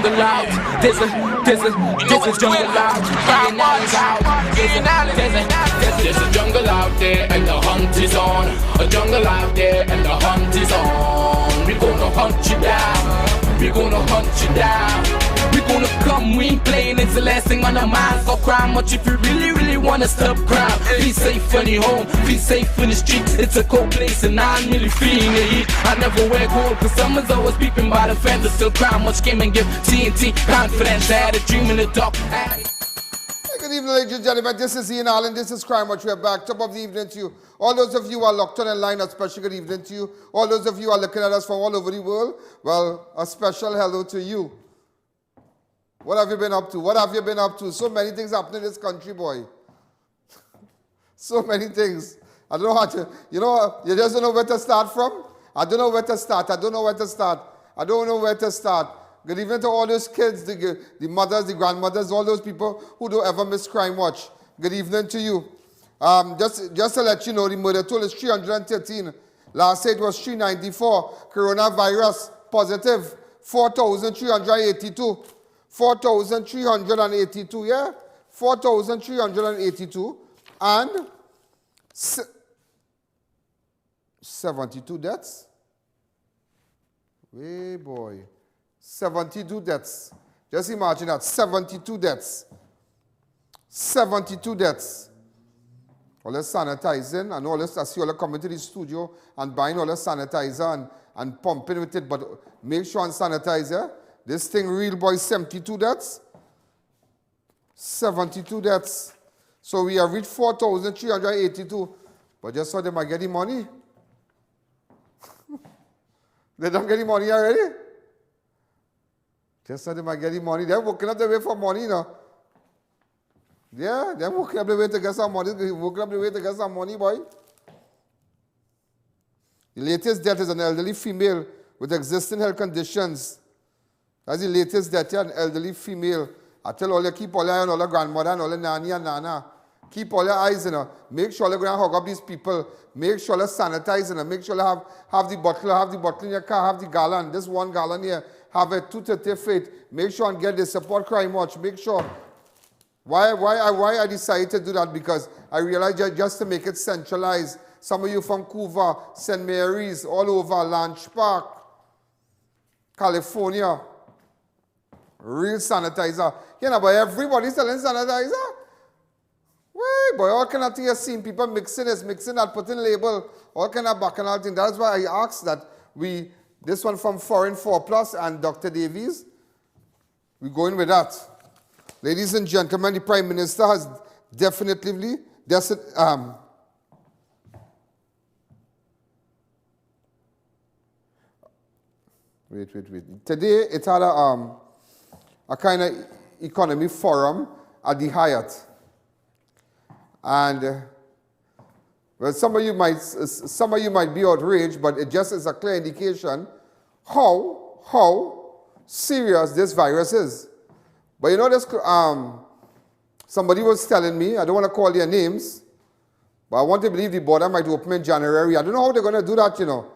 jungle out. There's a jungle out. There's a jungle out there and the hunt is on. A jungle out there and the hunt is on. We gonna hunt you down. We gonna hunt you down. We gonna come, we ain't playing, it's the last thing on our minds. Go crime much if you really wanna stop crime. Be safe when you're home, be safe in the streets. It's a cold place and I'm really feeling the heat. I never wear gold cause someone's always peeping by the fence. Still crime much came and give TNT confidence. I had a dream in the dark. Good evening, ladies and gentlemen. This is I.A.N. This is Crime Watch. We are back. Top of the evening to you. All those of you who are locked on and line, a special good evening to you. All those of you who are looking at us from all over the world, well, a special hello to you. What have you been up to? What have you been up to? So many things happening in this country, boy. So many things. I don't know how to, you just don't know where to start from? I don't know where to start. I don't know where to start. I don't know where to start. Good evening to all those kids, the mothers, the grandmothers, all those people who don't ever miss Crime Watch. Good evening to you. Just to let you know, the murder toll is 313. Last night was 394. Coronavirus positive, 4,382. 4,382, yeah? 4,382. And 72 deaths. Hey, boy. 72 deaths. Just imagine that. 72 deaths. 72 deaths. All the sanitizing and all this. I see all the coming to the studio and buying all the sanitizer and pumping with it. But make sure and sanitize, yeah? This thing real, boy, 72 deaths. 72 deaths. So we have reached 4,382. But just so they might get the money. They don't get the money already? Just so they might get the money. They're working up the way for money, you know. Yeah, they're working up the way to get some money. They're working up the way to get some money, boy. The latest death is an elderly female with existing health conditions. That's the latest death here, an elderly female. I tell all you, keep all your eye on all the grandmother and all the nanny and nana. Keep all your eyes, you know. Make sure you go and hug up these people. Make sure you sanitize, you know. Make sure you have the bottle in your car, have the gallon. This 1 gallon here, have a 230 feet. Make sure and get the support Crime Watch. Make sure. Why I decided to do that? Because I realized just to make it centralized. Some of you from COUVA, St. Mary's, all over, Lanch Park, California. Real sanitizer. You know, but everybody's selling sanitizer. Wait, boy, all kind of things you're seeing. People mixing this, mixing that, putting label, all kind of bacchanal thing. That's why I asked that this one from Foreign 4+ and Dr. Davies, we're going with that. Ladies and gentlemen, the Prime Minister has definitely, wait. Today, it had a kind of economy forum at the Hyatt. And well, some of you might be outraged, but it just is a clear indication how serious this virus is. But you know, this, somebody was telling me, I don't want to call their names, but I want to believe the border might open in January. I don't know how they're going to do that, you know.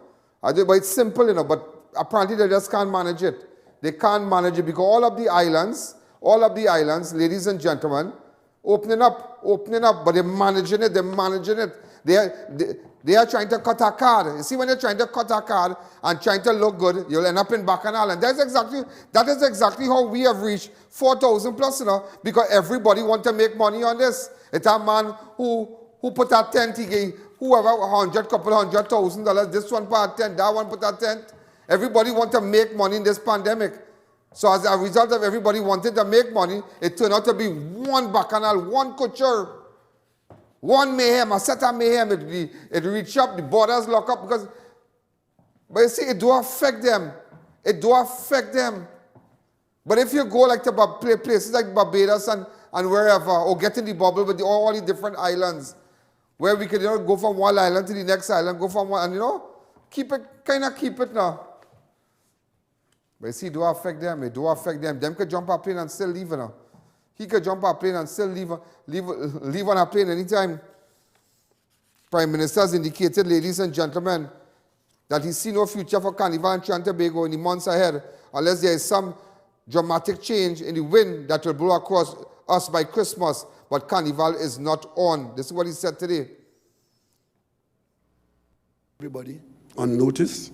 But it's simple, you know, but apparently they just can't manage it. They can't manage it because all of the islands, ladies and gentlemen, opening up, but they're managing it. They are trying to cut a card. You see, when they're trying to cut a card and trying to look good, you'll end up in Bacchanal. And that is exactly how we have reached 4,000 plus, you know, because everybody wants to make money on this. It's a man who put a tent, he gave whoever couple $100,000, this one put a tent, that one put a tent. Everybody wants to make money in this pandemic. So as a result of everybody wanting to make money, it turned out to be one bacchanal, one couture, one mayhem, a set of mayhem. It reach up, the borders lock up because, but you see, it do affect them. It do affect them. But if you go like to places like Barbados and wherever, or get in the bubble with all the different islands, where we could go from one island to the next island, go from one, and keep it now. But you see, it do affect them. It do affect them. Them could jump a plane and still leave, you know. He could jump a plane and still leave on a plane anytime. Prime Minister has indicated, ladies and gentlemen, that he see no future for Carnival and Trinidad and Tobago in the months ahead, unless there is some dramatic change in the wind that will blow across us by Christmas, but Carnival is not on. This is what he said today. Everybody on notice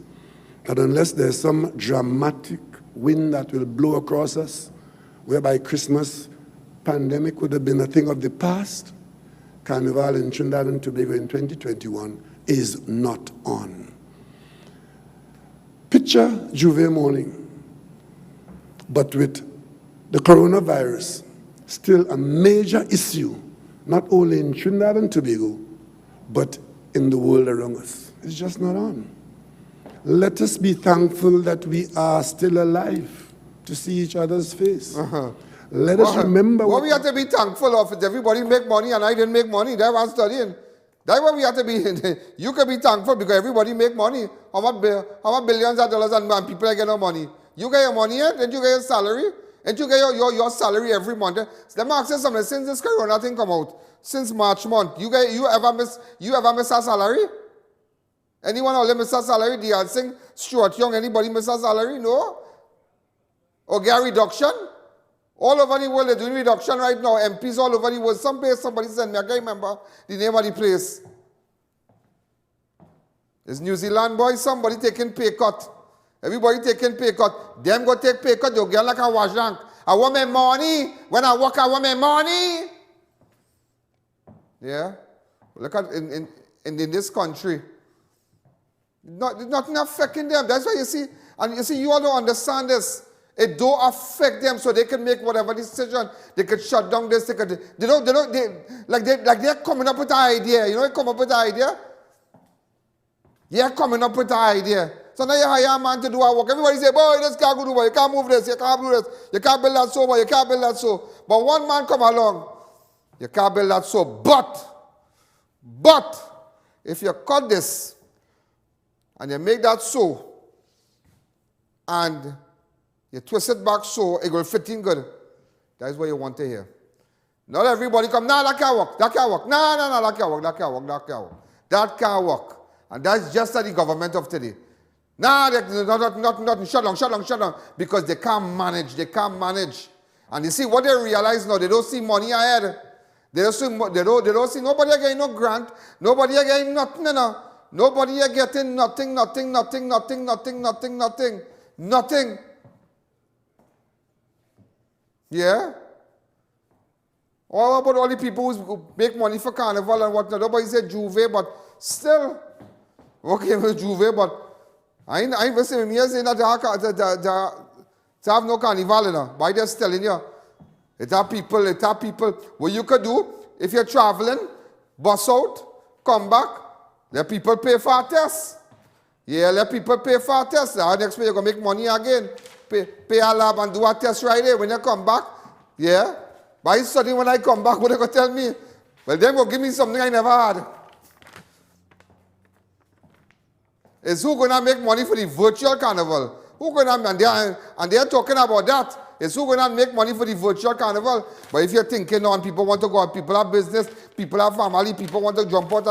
that unless there's some dramatic wind that will blow across us, whereby Christmas pandemic would have been a thing of the past, Carnival in Trinidad and Tobago in 2021 is not on. Picture Juve morning, but with the coronavirus still a major issue, not only in Trinidad and Tobago, but in the world around us. It's just not on. Let us be thankful that we are still alive to see each other's face. Let us remember what we have to be thankful of is everybody make money and I didn't make money. That's what I'm studying. That's what we have to be. You can be thankful because everybody make money. How much billions of dollars and people are getting no money? You get your money yet? Then you get your salary? And you get your salary every month. So let me ask you something. Since this corona thing come out, since March month, you ever miss a salary? Anyone only miss a salary? D.R. Singh, Stuart Young, anybody miss a salary? No? Or get a reduction? All over the world, they're doing reduction right now. MPs all over the world. Some place somebody sent me, I can't remember the name of the place. It's New Zealand, boy, somebody taking pay cut. Everybody taking pay cut. Them go take pay cut, they'll get like a wash rank. I want my money. When I work, I want my money. Yeah? Look at in this country. Nothing affecting them. That's why you see, and you see, you all don't understand this. It don't affect them, so they can make whatever decision. They could shut down this. They're coming up with an idea. You know, they come up with an idea. You're coming up with an idea. So now you hire a man to do our work. Everybody say, boy, this can't go do it. You can't move this. You can't do this. You can't build that so, boy. You can't build that so. But one man come along. You can't build that so. But if you cut this and you make that so and you twist it back so it will fit in good. That is what you want to hear. Not everybody come, nah, that can't work. That can't work. Nah, that can't work. That can't work. That can't work. That can't work. And that's just like the government of today. Nah, nothing. Shut down. Because they can't manage. They can't manage. And you see what they realize now, they don't see money ahead. They don't see nobody are getting no grant. Nobody are getting nothing. No. Nobody are getting nothing. Nothing. Yeah? All about all the people who make money for Carnival and whatnot. Nobody said Juve, but still. Okay, with Juve, but I ain't saying that they have no Carnival, you know. But I just telling you. It have people. What you could do, if you're traveling, bus out, come back, let people pay for a test. Yeah, let people pay for a test. Next week you're going to make money again. Pay a lab and do a test right there when you come back. Yeah. But I study when I come back, what they going to tell me? Well, then go give me something I never had. Is who going to make money for the virtual carnival? Who going to, and they are talking about that. Is who going to make money for the virtual carnival? But if you're thinking on people want to go out, people have business, people have family, people want to jump out,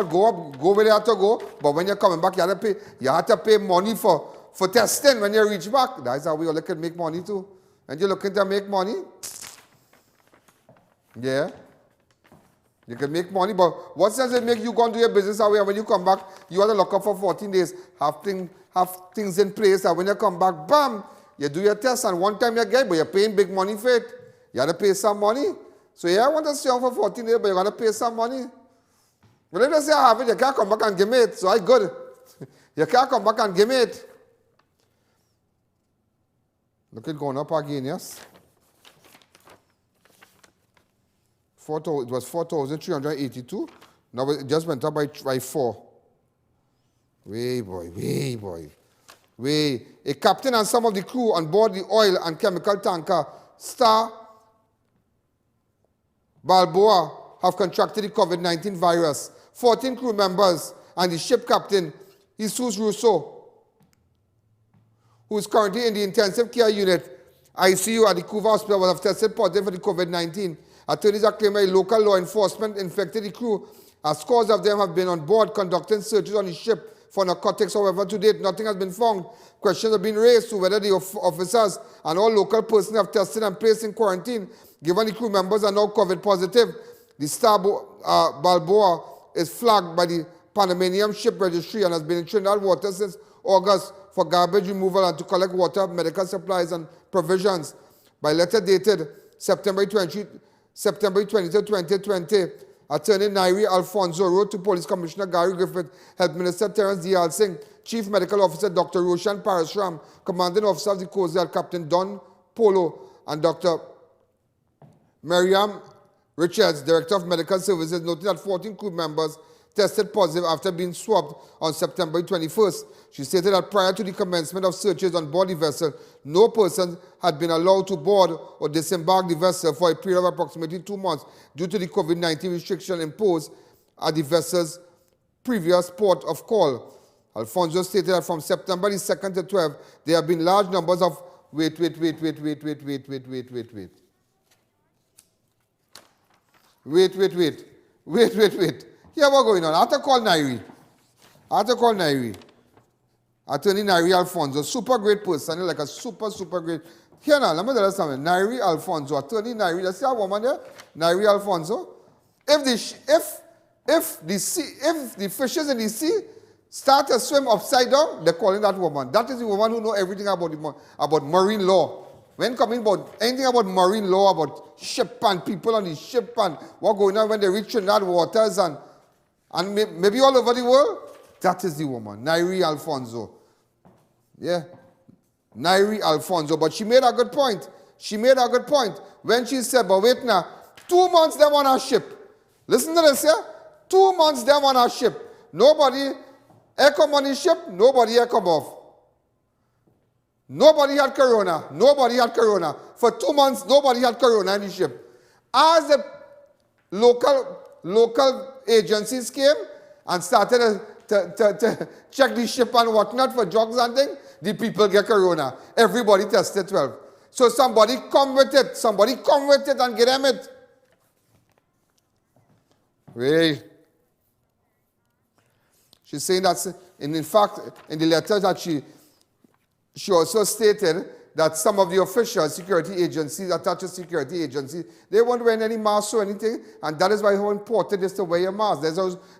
go where they have to go. But when you're coming back, you have to pay money for testing when you reach back. That's how we all can make money too. And you're looking to make money? Yeah. You can make money, but what sense it make you go and do your business away, and when you come back, you have to lock up for 14 days, have things in place, and when you come back, bam, you do your test, and one time you get, but you're paying big money for it. You have to pay some money. So yeah, I want to stay on for 14 days, but you're going to pay some money. But if they say I have it, you can't come back and give me it, so I good. You can't come back and give me it. Look at going up again, yes? It was 4,382. Now it just went up by 4. Way, boy. A captain and some of the crew on board the oil and chemical tanker Star Balboa have contracted the COVID-19 virus. 14 crew members and the ship captain, Jesus Russo, who is currently in the intensive care unit, ICU at the COUVA hospital, have tested positive for the COVID-19. Attorneys are claiming local law enforcement infected the crew, as scores of them have been on board conducting searches on the ship for narcotics. However, to date, nothing has been found. Questions have been raised to whether the officers and all local personnel have tested and placed in quarantine. Given the crew members are now COVID positive, the Star Balboa is flagged by the Panamanian Ship Registry and has been in Trinidad water since August for garbage removal and to collect water, medical supplies, and provisions. By letter dated September 22, 2020, Attorney Nairi Alfonso wrote to Police Commissioner Gary Griffith, Health Minister Terence Dial Singh, Chief Medical Officer Dr. Roshan Parashram, Commanding Officer of the Coast Guard Captain Don Polo, and Dr. Miriam Richards, Director of Medical Services, noted that 14 crew members tested positive after being swabbed on September 21st. She stated that prior to the commencement of searches on board the vessel, no person had been allowed to board or disembark the vessel for a period of approximately 2 months due to the COVID-19 restriction imposed at the vessel's previous port of call. Alfonso stated that from September the 2nd to 12th, there have been large numbers of... Wait. Here what's going on. I have to call Nairi. Attorney Nairi Alfonso, super great person, like a super great. Here now, let me tell you something. Nairi Alfonso, Attorney Nairi, you see a woman there? Nairi Alfonso. If the fishes in the sea start to swim upside down, they're calling that woman. That is the woman who knows everything about marine law. When coming about anything about marine law, about ship and people on the ship and what going on when they reach Trinidad waters and maybe all over the world, that is the woman, Nairi Alfonso. Yeah, Nairi Alfonso. But she made a good point. When she said, but wait now, 2 months them on our ship. Listen to this, yeah? 2 months them on our ship. Nobody come on the ship, nobody come off. Nobody had corona. For 2 months, nobody had corona in the ship. As the local agencies came and started to check the ship and whatnot for drugs and things, the people get corona. Everybody tested 12. So somebody come with it and get them it. Wait. She's saying that, in fact, in the letter that she also stated that some of the officials, security agencies, attached to security agencies, they won't wear any masks or anything, and that is why how important it is to wear your mask.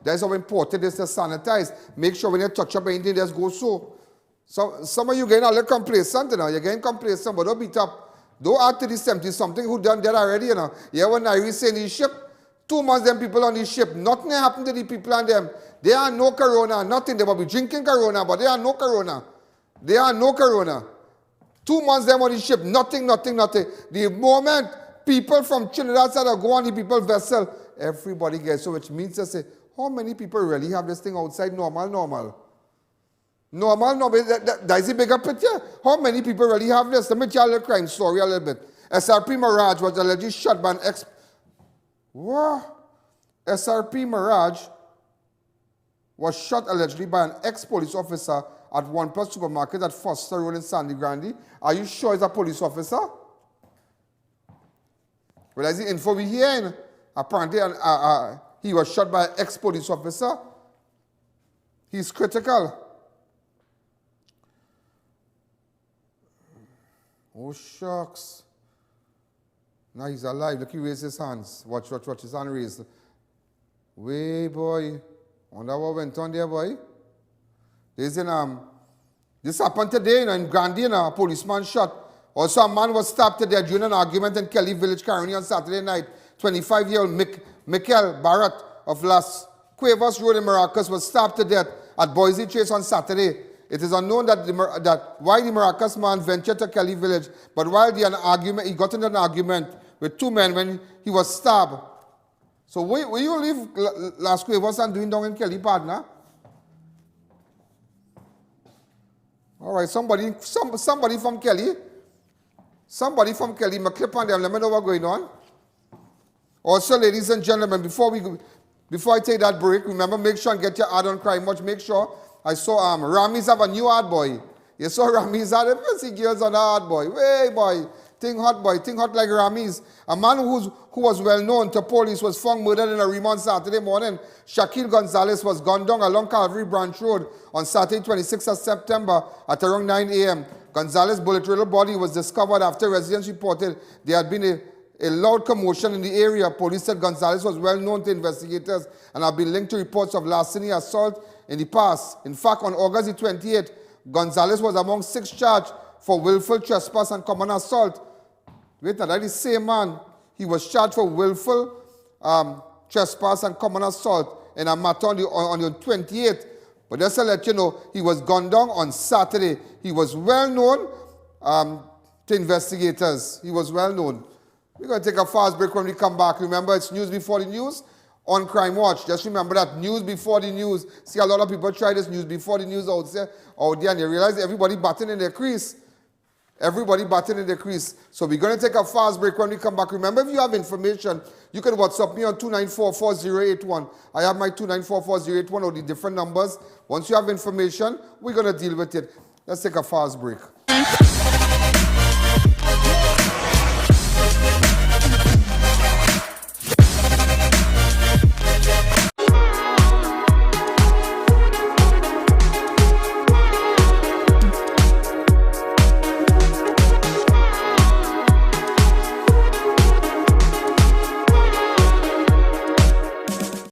That's how important it is to sanitize. Make sure when you touch up anything, just go so. Some of you getting a little complacent, you know. You're getting complacent, but don't beat up. Don't add to the 70-something who done that already, you know. Yeah, when I say in the ship, 2 months them people on the ship, nothing happened to the people on them. They are no corona, nothing. They will be drinking corona, but they are no corona. 2 months them on the ship, nothing. The moment people from Trinidad started go on the people vessel, everybody gets. So which means to say, how many people really have this thing outside normal? That is a bigger picture. How many people really have this? Let me tell you a crime story a little bit. SRP Mirage was allegedly shot by an SRP Mirage was shot allegedly by an ex-police officer at One Plus Supermarket at Foster Road in Sandy Grande. Are you sure he's a police officer? Well, as the info we hear, apparently he was shot by an ex-police officer. He's critical. Oh, shucks. Now he's alive. Look, he raised his hands. Watch his hand raised. Way, boy. Wonder what went on there, boy. This happened today, in Grande, a policeman shot. Also, a man was stabbed to death during an argument in Kelly Village, Caroni on Saturday night. 25-year-old Michael Barrett of Las Cuevas Road in Maracas was stabbed to death at Boise Chase on Saturday. It is unknown that why the Maracas man ventured to Kelly Village, but while he got into an argument with two men when he was stabbed. So where you live, Las Cuevas, and doing down in Kelly, partner? All right, somebody from Kelly. Somebody from Kelly, my clip on them, let me know what's going on. Also, ladies and gentlemen, before I take that break, remember, make sure and get your ad on Crime Watch. Make sure. I saw Rami's have a new ad, boy. You saw Rami's ad. If you see girls on the ad, boy. Way, boy. Thing hot, boy. Thing hot like Ramiz. A man who was well known to police was found murdered in ARIMA on Saturday morning. Shaquille Gonzalez was gunned down along Calvary Branch Road on Saturday, 26th of September at around 9 a.m. Gonzalez's bullet-riddled body was discovered after residents reported there had been a loud commotion in the area. Police said Gonzalez was well known to investigators and had been linked to reports of larceny assault in the past. In fact, on August the 28th, Gonzalez was among 6 charged for willful trespass and common assault. Wait, that is the same man. He was charged for willful trespass and common assault in a matter on the 28th. But just to let you know, he was gunned down on Saturday. He was well known to investigators. He was well known. We're going to take a fast break when we come back. Remember, it's News Before the News on Crime Watch. Just remember that News Before the News. See, a lot of people try this News Before the News out there and they realize everybody batting in their crease. Everybody batting in their crease. So we're going to take a fast break when we come back. Remember, if you have information, you can WhatsApp me on 2944081. I have my 2944081 or the different numbers. Once you have information, we're going to deal with it. Let's take a fast break.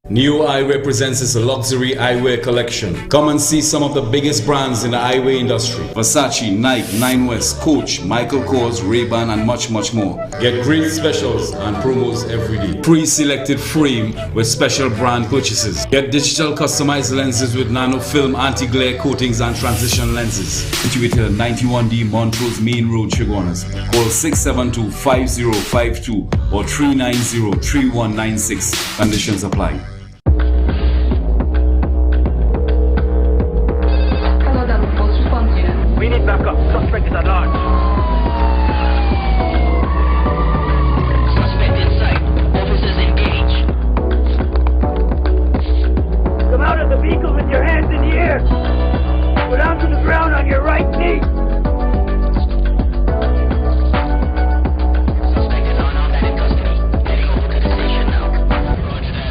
New Eyewear presents its luxury eyewear collection. Come and see some of the biggest brands in the eyewear industry. Versace, Nike, Nine West, Coach, Michael Kors, Ray-Ban and much more. Get great specials and promos every day. Pre-selected frame with special brand purchases. Get digital customized lenses with nano film anti-glare coatings and transition lenses. Situated at 91D Montrose Main Road, Chaguanas. Call 672-5052 or 390-3196. Conditions apply. We need backup. Suspect is at large. Suspect in sight. Officers engaged. Come out of the vehicle with your hands in the air. Go down to the ground on your right knee. Suspect is unarmed and in custody. Heading over to the station now. Roger that.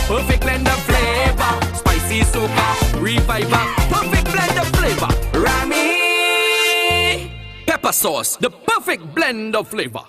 Perfect blend of flavor. Spicy soca, reviver. Perfect blend of flavor. Rami pepper sauce, the perfect blend of flavor.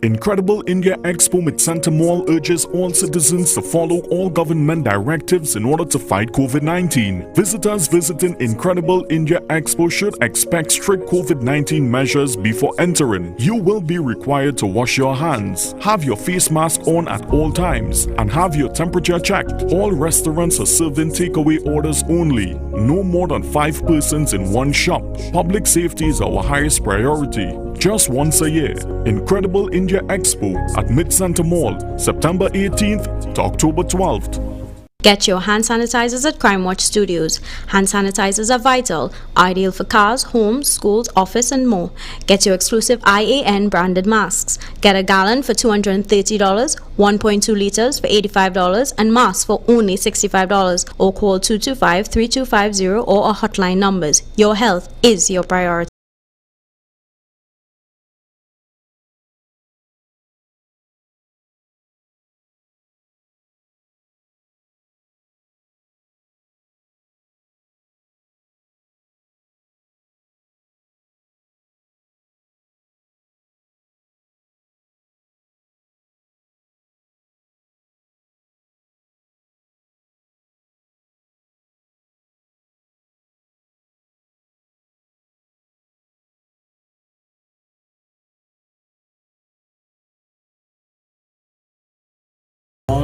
Incredible India Expo Mid-Center Mall urges all citizens to follow all government directives in order to fight COVID-19. Visitors visiting Incredible India Expo should expect strict COVID-19 measures before entering. You will be required to wash your hands, have your face mask on at all times, and have your temperature checked. All restaurants are serving takeaway orders only. No more than 5 persons in one shop. Public safety is our highest priority. Just once a year. Incredible India Expo at Mid-Center Mall, September 18th to October 12th. Get your hand sanitizers at Crime Watch Studios. Hand sanitizers are vital, ideal for cars, homes, schools, office and more. Get your exclusive I.A.N branded masks. Get a gallon for $230, 1.2 liters for $85 and masks for only $65 or call 225-3250 or our hotline numbers. Your health is your priority.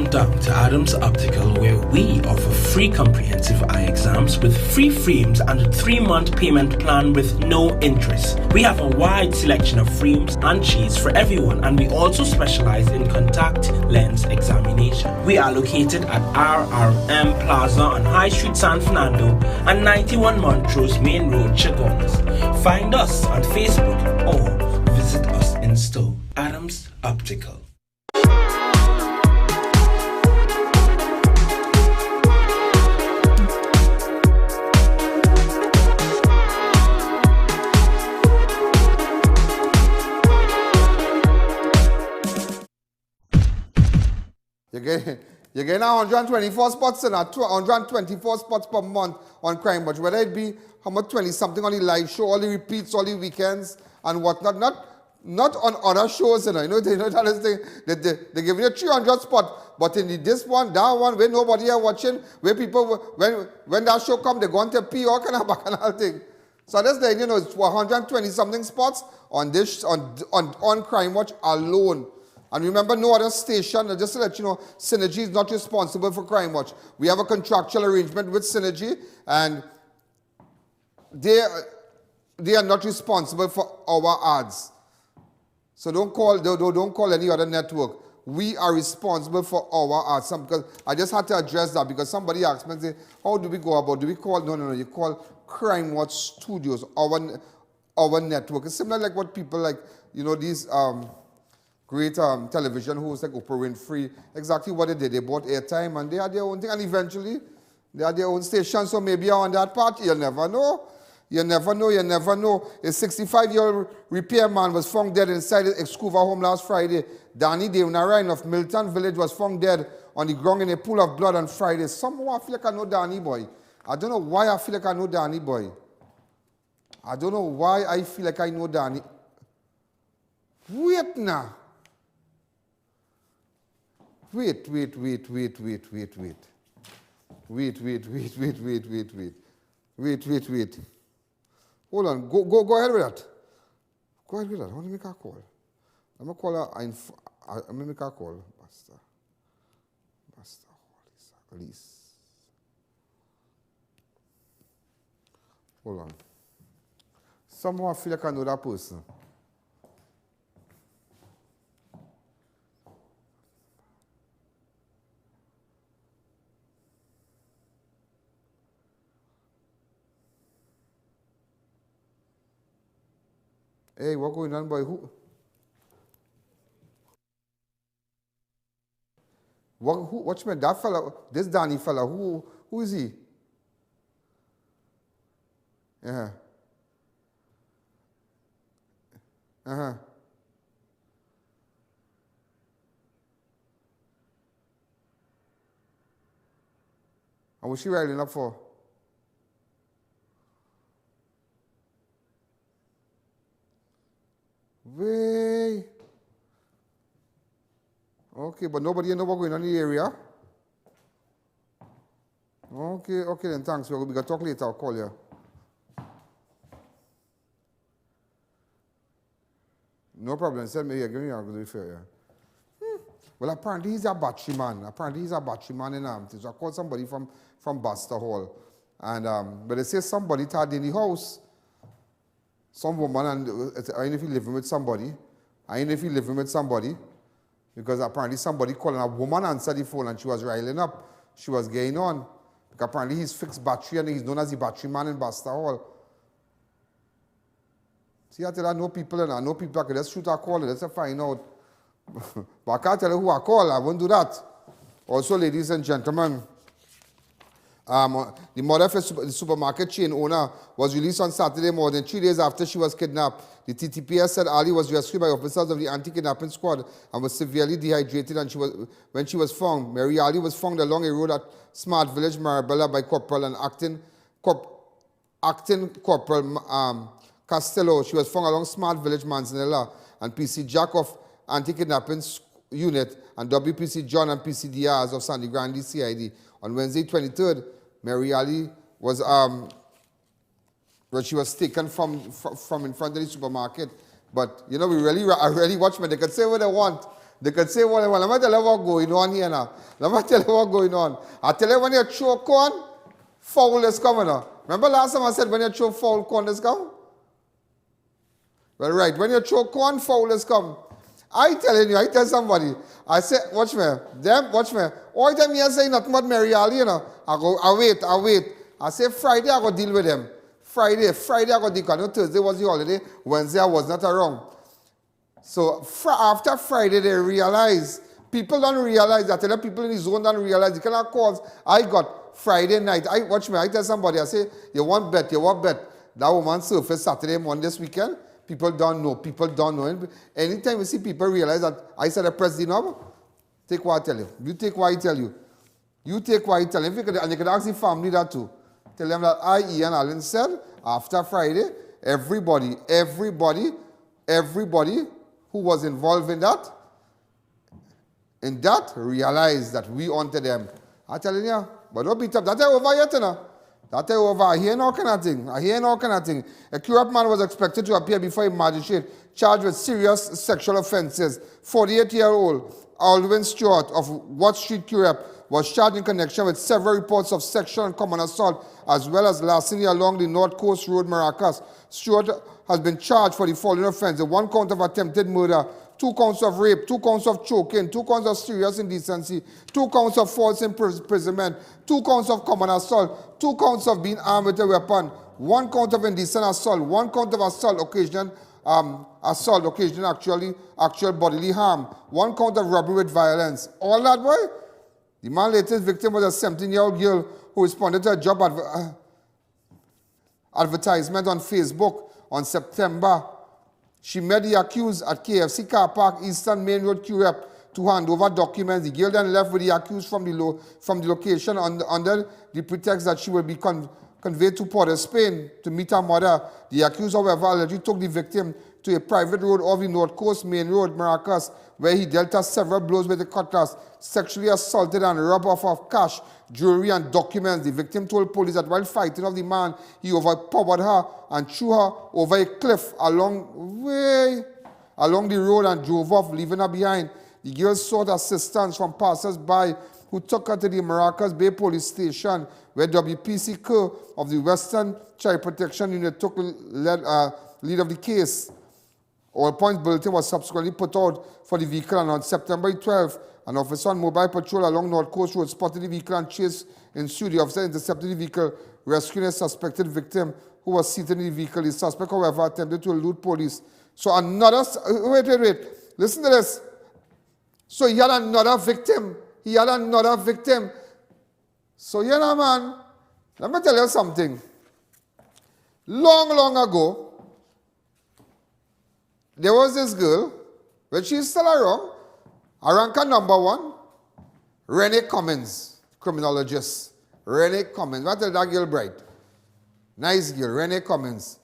Welcome down to Adams Optical, where we offer free comprehensive eye exams with free frames and a 3-month payment plan with no interest. We have a wide selection of frames and shades for everyone, and we also specialize in contact lens examination. We are located at RRM Plaza on High Street, San Fernando, and 91 Montrose Main Road, Chaguanas. Find us on Facebook or visit us in store. Adams Optical. You're getting 124 spots and 124 spots per month on Crime Watch, whether it be how much 20 something on the live show, all the repeats, all the weekends and whatnot. Not on other shows, you know they give you a 300 spot, but in this one, that one, where nobody are watching, where people when that show come, they go on to pee, all kind of bacchanal thing. So that's the it's 120 something spots on this on Crime Watch alone. And remember, no other station, just to let you know, Synergy is not responsible for Crime Watch. We have a contractual arrangement with Synergy, and they are not responsible for our ads. So don't call any other network. We are responsible for our ads. Because I just had to address that because somebody asked me, say, how do we go about? Do we call? No. You call Crime Watch Studios, our network. It's similar like what people like, these great television hosts like Oprah Winfrey, exactly what they did. They bought airtime and they had their own thing, and eventually they had their own station. So maybe on that part, you'll never know. You never know. A 65-year-old repairman was found dead inside his COUVA home last Friday. Danny Devanarayan of Milton Village was found dead on the ground in a pool of blood on Friday. Somehow I feel like I know Danny boy. I don't know why I feel like I know Danny boy. I don't know why I feel like I know Danny. Wait now. Wait. Wait. Hold on. Go ahead with that. Go ahead with that. I want to make a call. I'm going to call her. I'm going to make a call. Basta. Alice. Hold on. Somehow I feel like I know that person. Hey, what going on, boy? Who? Watch me, that fella, this Danny fella, who is he? Yeah. Uh-huh. And what's she riding up for? Way. Okay, but nobody know what's going on in the area? Okay then, thanks. We're going to talk later. I'll call you. No problem. Send me here. Give me a good fair. Well, apparently he's a battery man. In so I called somebody from Buster Hall. And but they say somebody tied in the house. Some woman, and I don't know if you're living with somebody. Because apparently somebody calling a woman answered the phone and she was riling up. She was getting on. Because apparently he's fixed battery and he's known as the battery man in Buster Hall. See, I tell you, I know people and I know people that could just shoot a call and just find out. But I can't tell you who I call. I won't do that. Also, ladies and gentlemen, the mother of the supermarket chain owner was released on Saturday more than 3 days after she was kidnapped. The TTPS said Ali was rescued by officers of the anti-kidnapping squad and was severely dehydrated, and when she was found. Mary Ali was found along a road at Smart Village, Marabella, by Corporal and acting Corporal Castello. She was found along Smart Village, Manzanilla, and PC Jack of Anti-Kidnapping Unit and WPC John and PC Diaz of Sandy Grande CID. On Wednesday, 23rd, Mary Ali was where she was taken from in front of the supermarket. But I really watch me. They can say what they want. They could say, well, let me tell you what's going on here now. Let me tell you what's going on. I tell you when you throw corn, foul is coming now. Remember last time I said when you throw foul, corn is coming? Well, right, when you throw corn, foul is coming. I tell somebody, I say, watch me, watch me. All the time you say nothing but Mary Ali, you know. I wait. I say Friday I go deal with them. Friday I go deal with them. Thursday was the holiday. Wednesday I was not around. So after Friday they realize, people don't realize that. The people in the zone don't realize. The kind of calls I got Friday night. Watch me, I tell somebody, I say, you want bet. That woman surfaced Saturday morning this weekend. People don't know. Anytime you see people realize that I said I press the knob, take what I tell you. You take what I tell you. You take what I tell you. And you can ask the family that too. Tell them that I.A.N said, after Friday, everybody who was involved in that realized that we wanted them. I tell you, but don't beat up. That's over yet, you know. That's over. I hear no kind of thing. A CURA man was expected to appear before a magistrate charged with serious sexual offenses. 48-year-old Alwyn Stewart of Watt Street, CURA, was charged in connection with several reports of sexual and common assault, as well as larceny along the North Coast Road, Maracas. Stewart has been charged for the following offences: 1 count of attempted murder, 2 counts of rape, 2 counts of choking, 2 counts of serious indecency, 2 counts of false imprisonment, 2 counts of common assault, 2 counts of being armed with a weapon, 1 count of indecent assault, 1 count of assault occasioning actual bodily harm, 1 count of robbery with violence. All that way. The man's latest victim was a 17-year-old girl who responded to a job advertisement on Facebook on September. She met the accused at KFC car park, Eastern Main Road, CURA, to hand over documents. The girl then left with the accused from the location under the pretext that she will be conveyed to Port of Spain to meet her mother. The accused, however, allegedly took the victim to a private road off the North Coast Main Road, Maracas, where he dealt her several blows with a cutlass, sexually assaulted and robbed off of cash, jewelry and documents. The victim told police that while fighting off the man, he overpowered her and threw her over a cliff along the road and drove off, leaving her behind. The girl sought assistance from passers-by who took her to the Maracas Bay Police Station, where WPC Kerr of the Western Child Protection Unit took lead of the case. All points bulletin was subsequently put out for the vehicle, and on September 12th, an officer on mobile patrol along North Coast Road spotted the vehicle and chase ensued. The officer intercepted the vehicle, rescuing a suspected victim who was seated in the vehicle. The suspect, however, attempted to elude police. So another, wait, listen to this. So he had another victim. So, you know, man, let me tell you something. Long ago, there was this girl, but she's still around, ranker number 1, Renee Cummins, criminologist. Renee Cummins. What is that girl bright? Nice girl, Renee Cummins.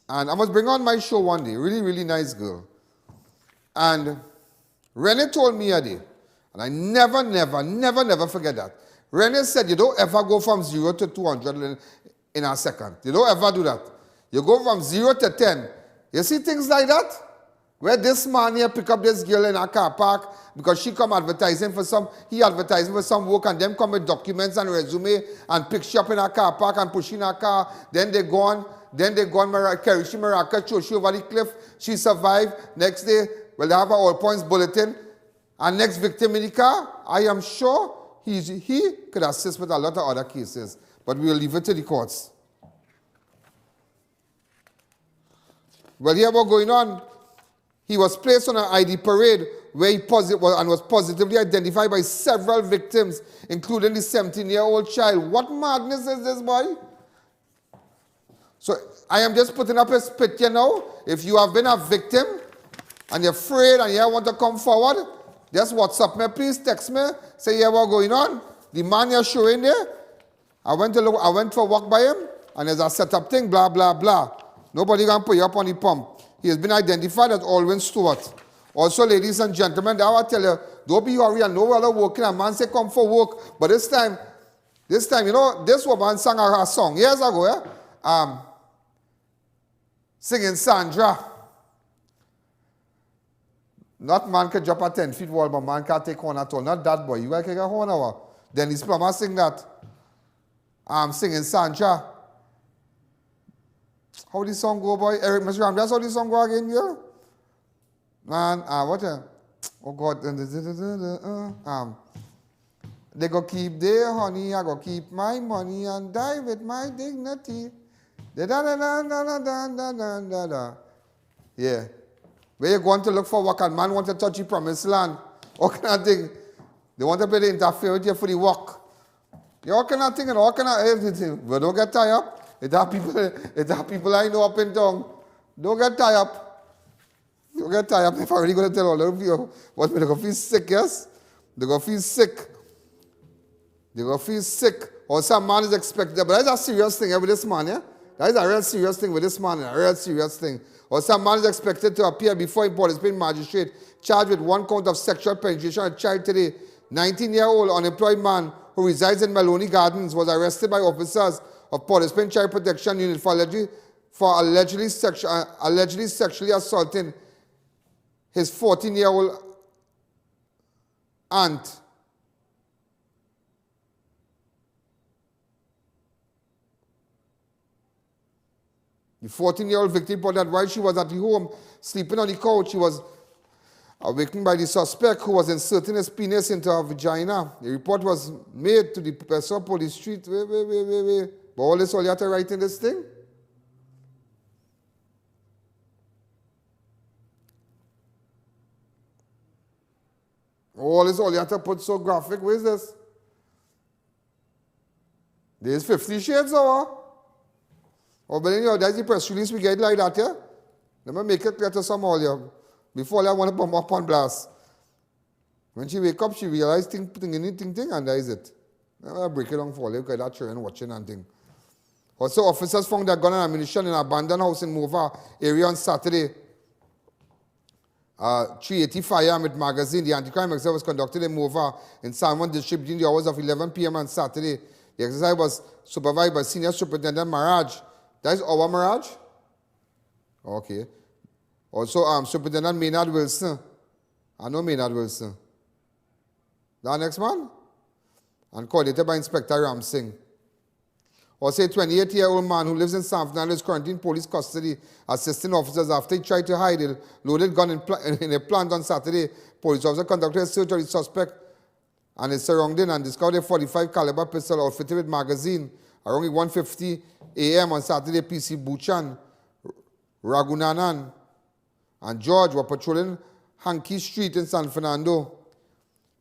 And I must bring on my show one day. Really nice girl. And Renee told me a day, and I never forget that. Renee said, you don't ever go from 0 to 200 in a second. You don't ever do that. You go from 0 to 10. You see things like that? Where this man here pick up this girl in a car park because she come advertising for some work, and them come with documents and resume and pick she up in a car park and push in a car. Then they go on carry she Maracas, throw she over the cliff. She survived. Next day, well, they have an all points bulletin. And next victim in the car, I am sure he could assist with a lot of other cases. But we'll leave it to the courts. Well, here what's going on. He was placed on an ID parade where he was positively identified by several victims, including the 17-year-old child. What madness is this, boy? So I am just putting up a spit here now. If you have been a victim and you're afraid and you want to come forward, just WhatsApp me, please text me, say, yeah, what's going on? The man you're showing there, I went for a walk by him, and there's a setup thing, blah, blah, blah. Nobody can put you up on the pump. He has been identified as Alwyn Stewart. Also, ladies and gentlemen, I will tell you, don't be worried, and no other working. A man say come for work, but this time, you know, this woman sang her song years ago, yeah? Singing Sandra. Not man can jump a 10 feet wall, but man can't take horn at all. Not that boy. You gotta take a horn hour. Then this plumber sing that. I'm singing Sancha. How this song go, boy? Eric Mr. Ram, that's how this song go again, yeah? Man, what? Oh God. They go keep their honey, I go keep my money and die with my dignity. Yeah. Where you going to look for work and man want to touch the promised land? All kind of thing. They want to play the interfere with you for the work. You all kind of thing and all kind of everything. But don't get tired up. It have people I know up in town. Don't get tired up. Don't get tired up. If I'm really going to tell all of you what they're going to feel sick, yes? They're going to feel sick. They're going to feel sick. Or some man is expected. But that's a serious thing with this man, yeah? That is a real serious thing with this man, a real serious thing. Or some man is expected to appear before a Port of Spain magistrate charged with 1 count of sexual penetration of a child today. 19-year-old unemployed man who resides in Maloney Gardens was arrested by officers of Port of Spain Child Protection Unit for allegedly sexually assaulting his 14-year-old aunt. The 14-year-old victim reported that while she was at the home sleeping on the couch, she was awakened by the suspect who was inserting his penis into her vagina. The report was made to the Pessoa Police Street. Wait. But all this, all you have to write in this thing? All this, all you have to put so graphic. Where is this? There's 50 Shades or Oh, but anyway, that's the press release we get like that, yeah? Let me make it clear to some all you. Before I want to put up on blast. When she wake up, she realize ting, and that is it. I break it down for you because that children watching and thing. Also, officers found their gun and ammunition in an abandoned house in Mova area on Saturday. 380 firearm with magazine. The anti-crime exercise was conducted in Mova in Salmon District between the hours of 11 p.m. on Saturday. The exercise was supervised by Senior Superintendent Maraj. That is our Maraj? Okay. Also, Superintendent Maynard Wilson. I know Maynard Wilson. That next man? And coordinated by Inspector Ram Singh. Also, a 28-year-old man who lives in San Fernando is currently in police custody, assisting officers after he tried to hide a loaded gun in a plant on Saturday. Police officers conducted a search of the suspect and his surrounding and discovered a 45 caliber pistol outfitted with magazine. Around 1:50 a.m. on Saturday, PC Buchan, Ragunanan, and George were patrolling Hanky Street in San Fernando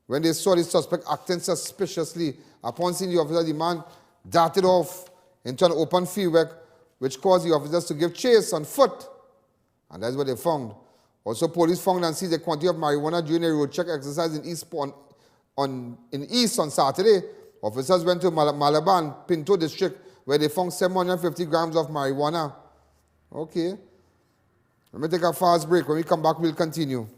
when they saw the suspect acting suspiciously. Upon seeing the officer, the man darted off into an open field which caused the officers to give chase on foot. And that's what they found. Also, police found and seized a quantity of marijuana during a road check exercise in East on Saturday. Officers went to Malaban, Pinto District, where they found 750 grams of marijuana. Okay. Let me take a fast break. When we come back, we'll continue.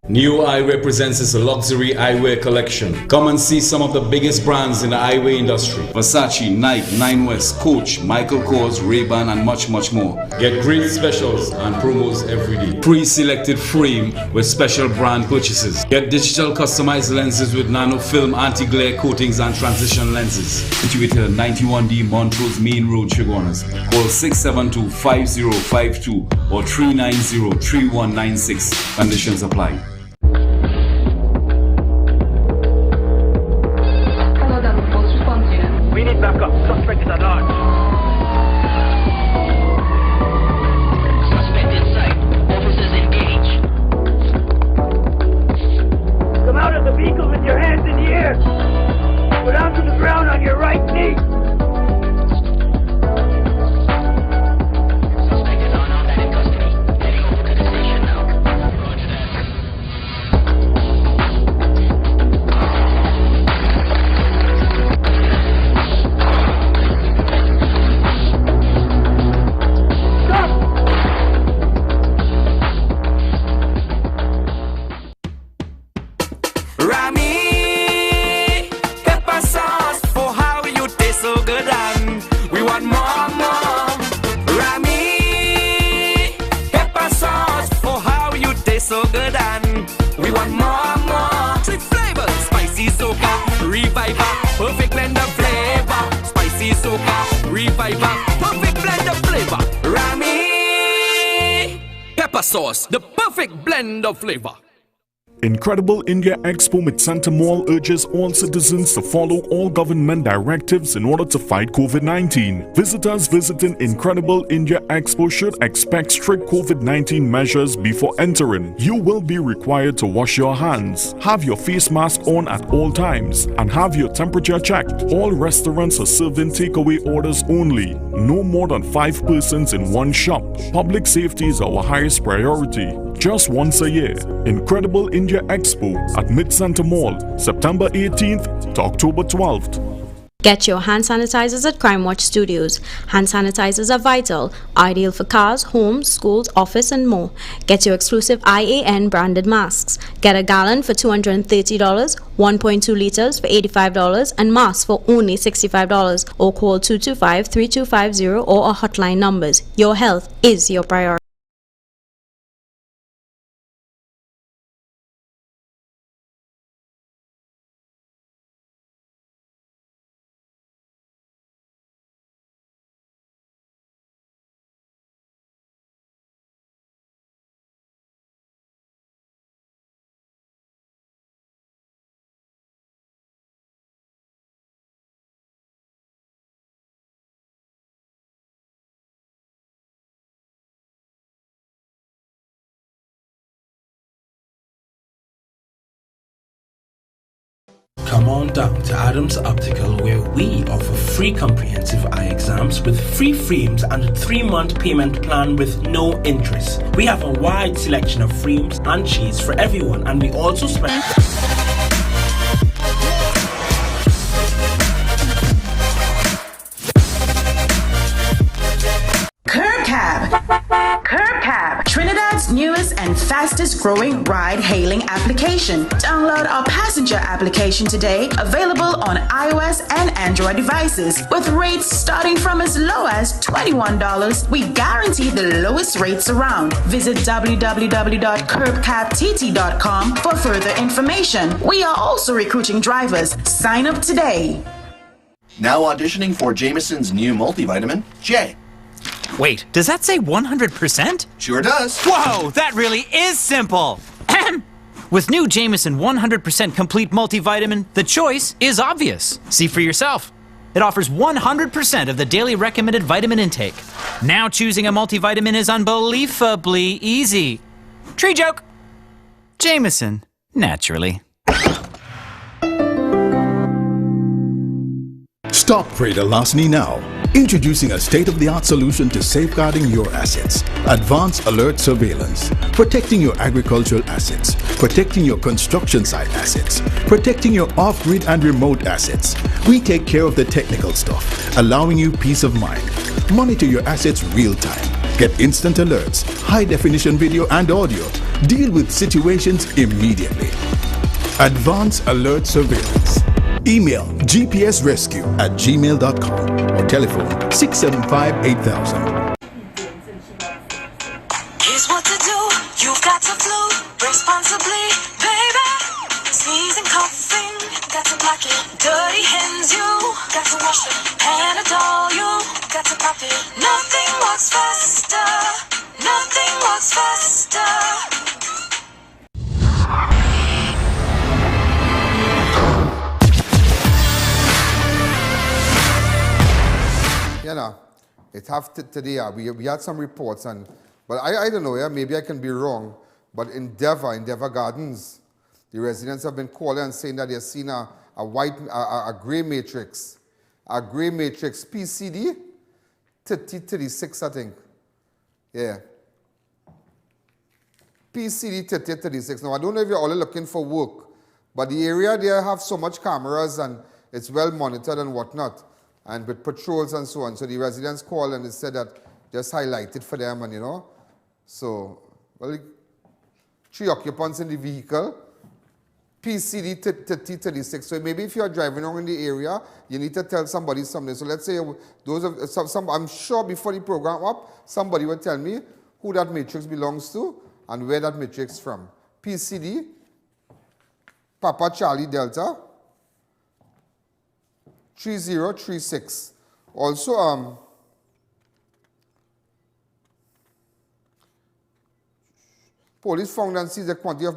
New Eyewear presents its luxury eyewear collection. Come and see some of the biggest brands in the eyewear industry. Versace, Nike, 9 West, Coach, Michael Kors, Ray-Ban and much more. Get great specials and promos every day. Pre-selected frame with special brand purchases. Get digital customized lenses with nano film, anti-glare coatings and transition lenses. Situated at 91D Montrose Main Road, Chaguanas. Call 672-5052 or 390-3196. Conditions apply. We need backup. Suspect is at large. Suspect in sight. Officers engaged. Come out of the vehicle with your hands in the air. Go down to the ground on your right knee. Suspect is unarmed and in custody. Heading over to the station now. Roger that. blend of flavor. Spicy soca, reviver, perfect blend of flavor. Rami, pepper sauce, the perfect blend of flavor. Incredible India Expo Mid-Center Mall urges all citizens to follow all government directives in order to fight COVID-19. Visitors visiting Incredible India Expo should expect strict COVID-19 measures before entering. You will be required to wash your hands, have your face mask on at all times, and have your temperature checked. All restaurants are serving takeaway orders only. No more than 5 persons in one shop. Public safety is our highest priority. Just once a year, Incredible India Expo at Mid-Center Mall, September 18th to October 12th. Get your hand sanitizers at Crime Watch Studios. Hand sanitizers are vital, ideal for cars, homes, schools, office and more. Get your exclusive I.A.N. branded masks. Get a gallon for $230, 1.2 liters for $85 and masks for only $65. Or call 225-3250 or our hotline numbers. Your health is your priority. Come on down to Adams Optical, where we offer free comprehensive eye exams with free frames and a 3-month payment plan with no interest. We have a wide selection of frames and shades for everyone, and we also CURB, Trinidad's newest and fastest growing ride-hailing application. Download our passenger application today, available on iOS and Android devices. With rates starting from as low as $21, we guarantee the lowest rates around. Visit www.curbcabtt.com for further information. We are also recruiting drivers. Sign up today. Now auditioning for Jameson's new multivitamin, J. Wait, does that say 100%? Sure does. Whoa, that really is simple. With new Jameson 100% complete multivitamin, the choice is obvious. See for yourself. It offers 100% of the daily recommended vitamin intake. Now choosing a multivitamin is unbelievably easy. Tree joke. Jameson, naturally. Stop Trader Larceny now. Introducing a state-of-the-art solution to safeguarding your assets. Advanced Alert Surveillance. Protecting your agricultural assets. Protecting your construction site assets. Protecting your off-grid and remote assets. We take care of the technical stuff, allowing you peace of mind. Monitor your assets real-time. Get instant alerts, high-definition video and audio. Deal with situations immediately. Advanced Alert Surveillance. Email gpsrescue@gmail.com or telephone 675-8000. Here's what to do. You've got to flu responsibly, baby. Sneezing, coughing, got to block it. Dirty hands, you got to wash it. Panadol, you got to pop it. Nothing works faster. Nothing works faster. You know, it have today, we had some reports, but I don't know, yeah, maybe I can be wrong, but in Denver Gardens, the residents have been calling and saying that they've seen a gray matrix PCD 36, I think. Yeah. PCD 36. Now, I don't know if you're all looking for work, but the area there have so much cameras and it's well monitored and whatnot, and with patrols and so on. So the residents called and they said that just highlight it for them, and you know. So, well, 3 occupants in the vehicle, PCD 36. So maybe if you're driving around in the area, you need to tell somebody something. So let's say those of some I'm sure before the program up, somebody will tell me who that matrix belongs to and where that matrix from. PCD, Papa Charlie Delta, 3036. Also, police found and seized a quantity of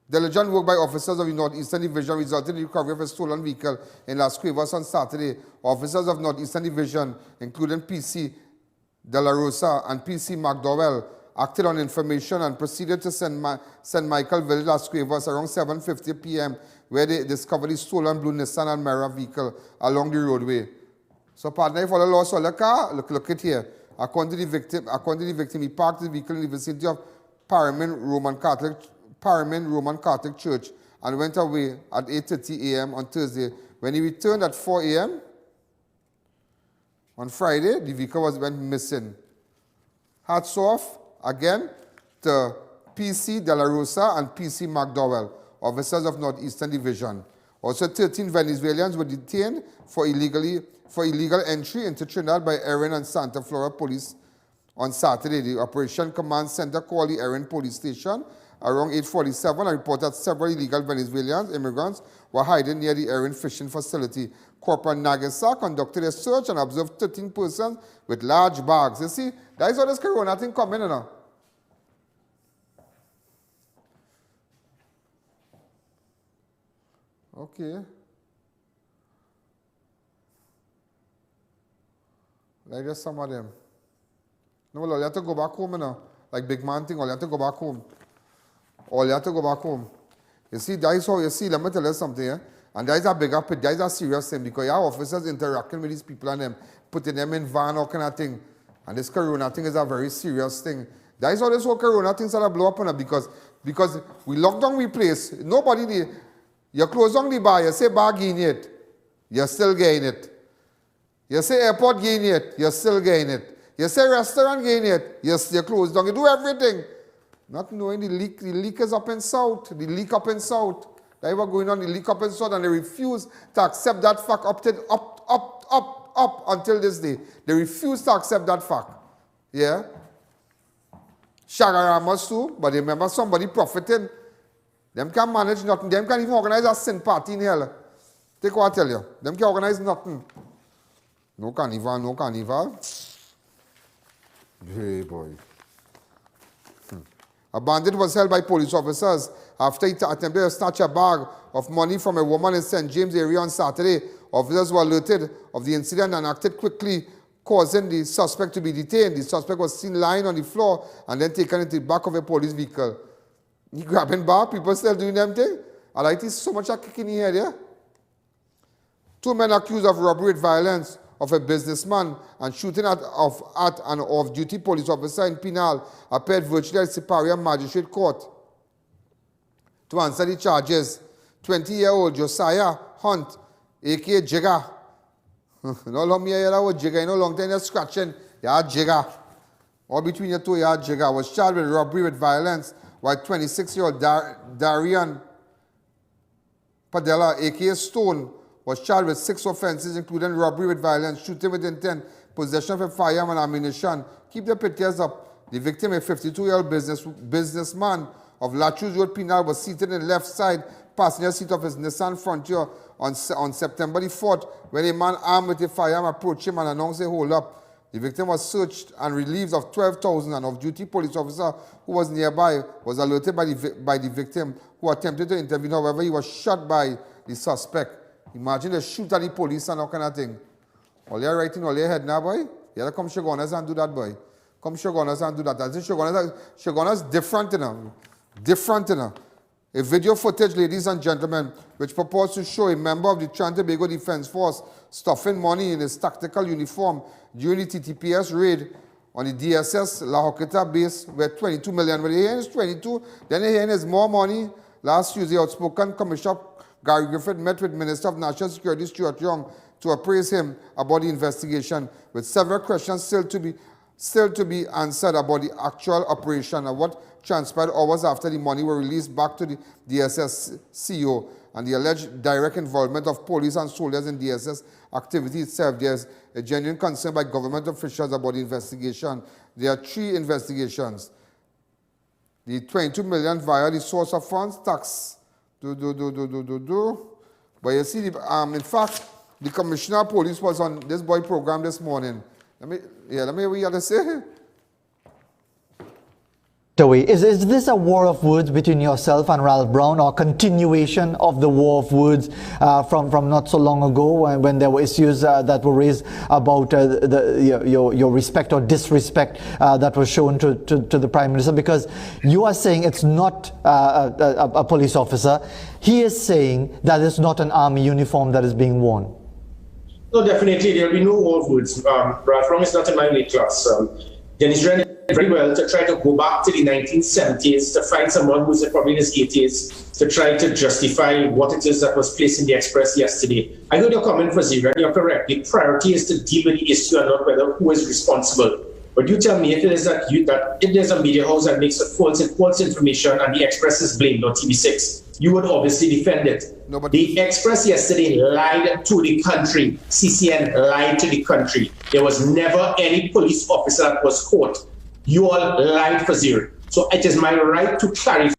diligent work by officers of the Northeastern Division resulted in the recovery of a stolen vehicle in Las Cuevas on Saturday. Officers of Northeastern Division, including PC De La Rosa and PC McDowell, acted on information and proceeded to St. Michael Village, Las Cuevas around 7:50 p.m., where they discovered the stolen blue Nissan Almera vehicle along the roadway. So, partner, if all the lost all the car, look at here. According to the victim, he parked the vehicle in the vicinity of Paramin Roman Catholic Church and went away at 8:30 a.m. on Thursday. When he returned at 4 a.m. on Friday, the vehicle went missing. Hats off again to PC De La Rosa and PC McDowell, officers of Northeastern Division. Also, 13 Venezuelans were detained for illegal entry into Trinidad by I.A.N and Santa Flora Police on Saturday. The Operation Command Center called the I.A.N Police Station around 8:47 and reported several illegal Venezuelan immigrants were hiding near the I.A.N fishing facility. Corporal Nagasa conducted a search and observed 13 persons with large bags. You see, that is how this corona thing coming, you know. Okay. Like just some of them. No, well, all you have to go back home, you know. Like big man thing, all you have to go back home. All you have to go back home. You see, that is how you see, let me tell you something, yeah? And that is a bigger pit, that is a serious thing because you have officers interacting with these people and them, putting them in van, all kind of thing. And this corona thing is a very serious thing. That is how this whole corona thing started to blow up on it because we locked down the place. Nobody, you close down the bar, you say bar gain it, you still gain it. You say airport gain it, you still gain it. You say restaurant gain it, you close down, you do everything. Not knowing the leak is up in south, the leak up in south. They were going on the leak up in south and they refuse to accept that fact up until this day. They refuse to accept that fact. Yeah? Shagaramas too, but remember somebody profiting. Them can't manage nothing. Them can't even organize a sin party in hell. Take what I tell you. Them can't organize nothing. No carnival, no carnival. Hey boy. A bandit was held by police officers after he attempted to snatch a bag of money from a woman in St. James area on Saturday. Officers were alerted of the incident and acted quickly, causing the suspect to be detained. The suspect was seen lying on the floor and then taken into the back of a police vehicle. He grabbing bar, people still doing them thing. I like this so much a kick in the head, yeah? 2 men accused of robbery with violence of a businessman and shooting at an off-duty police officer in Pinal appeared virtually at Superior Magistrate Court. To answer the charges, 20-year-old Josiah Hunt, a.k.a. Jigga. No long me hear that word Jigga, no long time you're scratching, yeah, Jigga. All between your two, yeah, Jigga. Was charged with robbery with violence, while 26-year-old Darian Padella, a.k.a. Stone, was charged with 6 offenses, including robbery with violence, shooting with intent, possession of a firearm and ammunition. Keep the pictures up. The victim, a 52-year-old businessman of Lachus Road, Pinal, was seated in the left side passenger seat of his Nissan Frontier on September the 4th, when a man armed with a firearm approached him and announced a hold up. The victim was searched and relieved of $12,000. An off-duty police officer who was nearby was alerted by the victim, who attempted to intervene. However, he was shot by the suspect. Imagine they shoot at the police and all kind of thing. All you're writing all your head now, boy. You gotta come Shogunas and do that, boy. Come Shogunas and do that. I think Shogunas different, you know. Different, you know. A video footage, ladies and gentlemen, which purports to show a member of the Trinidad and Tobago Defense Force stuffing money in his tactical uniform during the TTPS raid on the DSS La Joqueta base, where 22 million. When they hear is 22, then they hear is more money. Last Tuesday, outspoken Commissioner Gary Griffith met with Minister of National Security Stuart Young to appraise him about the investigation, with several questions still to be answered about the actual operation and what transpired hours after the money were released back to the DSS CEO and the alleged direct involvement of police and soldiers in DSS activity itself. There's a genuine concern by government officials about the investigation. There are 3 investigations. The 22 million via the source of funds, tax But you see, in fact, the Commissioner of Police was on this boy program this morning. Let me hear what you have to say. Is this a war of words between yourself and Ralph Brown, or continuation of the war of words from not so long ago when there were issues that were raised about your respect or disrespect that was shown to the Prime Minister? Because you are saying it's not a police officer. He is saying that it's not an army uniform that is being worn. No, definitely there will be no war of words. Ralph Brown is not in my weight class. Dennis Ren very well to try to go back to the 1970s to find someone who's probably in his 80s to try to justify what it is that was placed in the Express yesterday. I heard your comment, Fazira, and you're correct. The priority is to deal with the issue and not whether who is responsible. But you tell me if it is that if there's a media house that makes a false information and the Express is blamed, or TV6, you would obviously defend it. No, but the Express yesterday lied to the country. CCN lied to the country. There was never any police officer that was caught. You all lied for zero. So it is my right to clarify.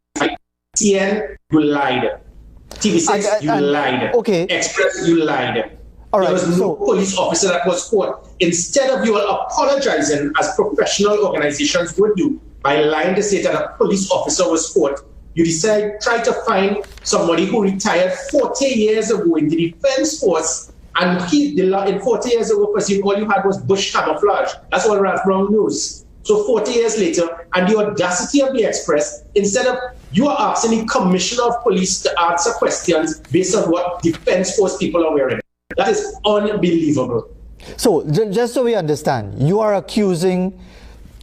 CN, you lied. TV6, you lied. Okay. Express, you lied. All right, there was no police officer that was caught. Instead of you all apologizing as professional organizations would do by lying to say that a police officer was caught, you try to find somebody who retired 40 years ago in the Defense Force, and in 40 years ago, all you had was bush camouflage. That's what Ralph Brown knows. So 40 years later, and the audacity of the Express, instead of you are asking the Commissioner of Police to answer questions based on what Defense Force people are wearing. That is unbelievable. So, just so we understand, you are accusing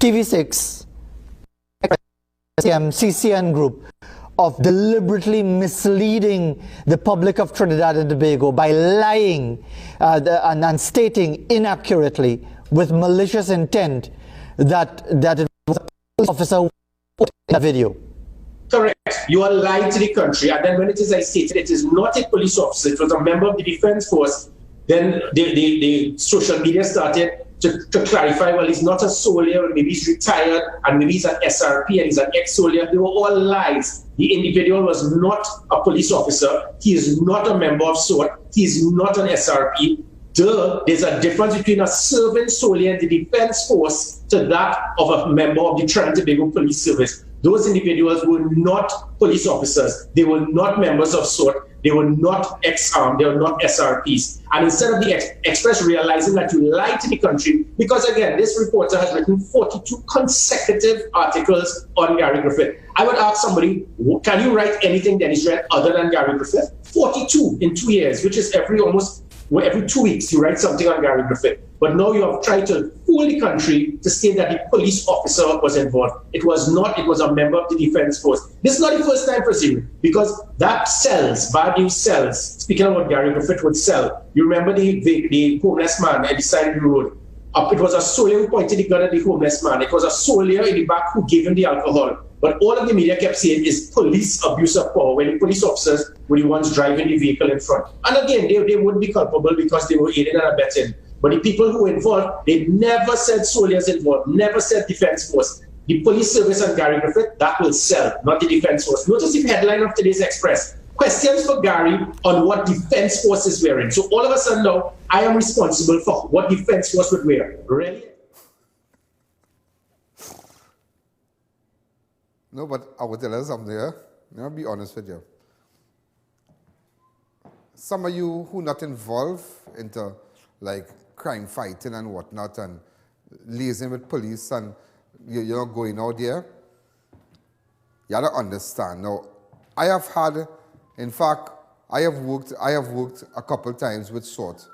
TV6, CCN Group of deliberately misleading the public of Trinidad and Tobago by lying and stating inaccurately with malicious intent that it was a police officer who put in a video. Correct. You are lying to the country. And then when it is, I stated, it is not a police officer, it was a member of the Defense Force. Then the social media started to clarify, well, he's not a soldier, maybe he's retired, and maybe he's an SRP, and he's an ex-soldier. They were all lies. The individual was not a police officer. He is not a member of SORT. He is not an SRP. There's a difference between a serving soldier in the Defense Force to that of a member of the Trinidad and Tobago Police Service. Those individuals were not police officers. They were not members of SORT. They were not ex-armed. They were not SRPs. And instead of the Express realizing that you lied to the country, because again, this reporter has written 42 consecutive articles on Gary Griffith. I would ask somebody, can you write anything that is read other than Gary Griffith? 42 in 2 years, which is every 2 weeks you write something on Gary Griffith. But now you have tried to fool the country to say that the police officer was involved. It was not. It was a member of the Defense Force. This is not the first time for Zero, because that sells. Bad news sells. Speaking of what Gary Griffith would sell, you remember the homeless man at the side of the road? It was a soldier who pointed the gun at the homeless man. It was a soldier in the back who gave him the alcohol. But all of the media kept saying is police abuse of power, when the police officers were the ones driving the vehicle in front. And again, they wouldn't be culpable because they were aiding and abetting. But the people who were involved, they never said soldiers involved, never said Defense Force. The police service and Gary Griffith, that will sell, not the Defense Force. Notice the headline of today's Express. Questions for Gary on what Defense Force is wearing. So all of a sudden now, I am responsible for what Defense Force would wear. Really? No, but I will tell you something here. Let me be honest with you. Some of you who not involved into like crime fighting and whatnot and liaising with police and you're not going out there, you have to understand. Now, I have worked a couple times with SORT,